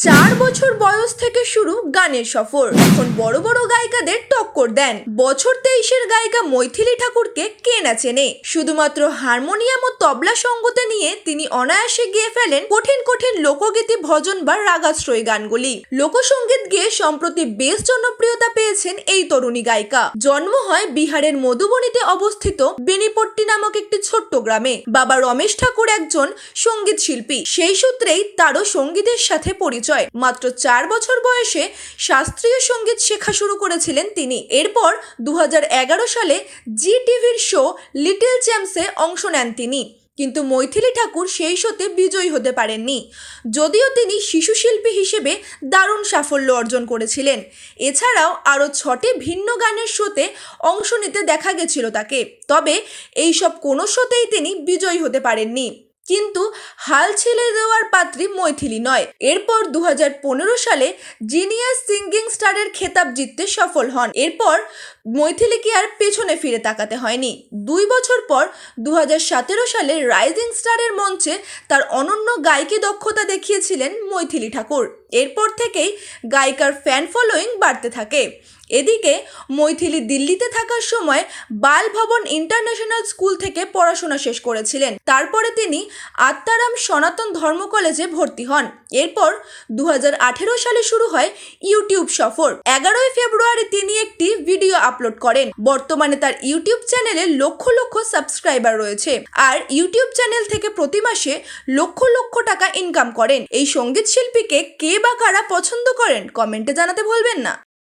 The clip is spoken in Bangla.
4 বছর বয়স থেকে শুরু গানের সফর, এখন বড় বড় গায়িকাদের টক্কর দেন। বছর 23-এর গায়িকা মৈথিলী ঠাকুরকে কে না চেনে। শুধুমাত্র হারমোনিয়াম ও তবলা সঙ্গতে নিয়ে তিনি অনায়াসে গেয়ে ফেলেন কঠিন কঠিন লোকগীতি, ভজন বা রাগাশ্রয়ী গানগুলি। লোকসঙ্গীত গেয়ে সম্প্রতি বেশ জনপ্রিয়তা পেয়েছেন এই তরুণী গায়িকা। জন্ম হয় বিহারের মধুবনীতে অবস্থিত বেনিপট্টি নামক একটি ছোট্ট গ্রামে। বাবা রমেশ ঠাকুর একজন সঙ্গীত শিল্পী, সেই সূত্রেই তারও সঙ্গীতের সাথে পরিচয়। মাত্র 4 বছর বয়সে শাস্ত্রীয় সঙ্গীত শেখা শুরু করেছিলেন তিনি। এরপর 2011 সালে জি টিভির শো লিটল চ্যাম্পসে অংশ নেন তিনি। কিন্তু মৈথিলী ঠাকুর সেই শোতে বিজয়ী হতে পারেননি, যদিও তিনি শিশু শিল্পী হিসেবে দারুণ সাফল্য অর্জন করেছিলেন। এছাড়াও আরও 6টি ভিন্ন গানের শোতে অংশ নিতে দেখা গেছিল তাকে, তবে এইসব কোনো শোতেই তিনি বিজয়ী হতে পারেননি। কিন্তু হাল ছেড়ে দেওয়ার পাত্রী মৈথিলী নয়। এরপর 2015 সালে জিনিয়াস সিঙ্গিং স্টারের খেতাব জিততে সফল হন। এরপর মৈথিলীকে আর পেছনে ফিরে তাকাতে হয়নি। 2 বছর পর 2017 সালে রাইজিং স্টারের মঞ্চে তার অনন্য গায়কী দক্ষতা দেখিয়েছিলেন মৈথিলী ঠাকুর। এরপর থেকেই গায়িকার ফ্যান ফলোয়িং বাড়তে থাকে। এদিকে মৈথিলী দিল্লিতে থাকার সময় বাল ভবন ইন্টারন্যাশনাল স্কুল থেকে পড়াশোনা শেষ করেছিলেন। তারপরে তিনি আত্মারাম সনাতন ধর্ম কলেজে ভর্তি হন। এরপর 2018 সালে শুরু হয় ইউটিউব সফর। 11 ফেব্রুয়ারি তিনি একটি ভিডিও আপলোড করেন। বর্তমানে তার ইউটিউব চ্যানেলে লক্ষ লক্ষ সাবস্ক্রাইবার রয়েছে, আর ইউটিউব চ্যানেল থেকে প্রতি মাসে লক্ষ লক্ষ টাকা ইনকাম করেন। এই সঙ্গীত শিল্পীকে কে বা কারা পছন্দ করেন কমেন্টে জানাতে ভুলবেন না।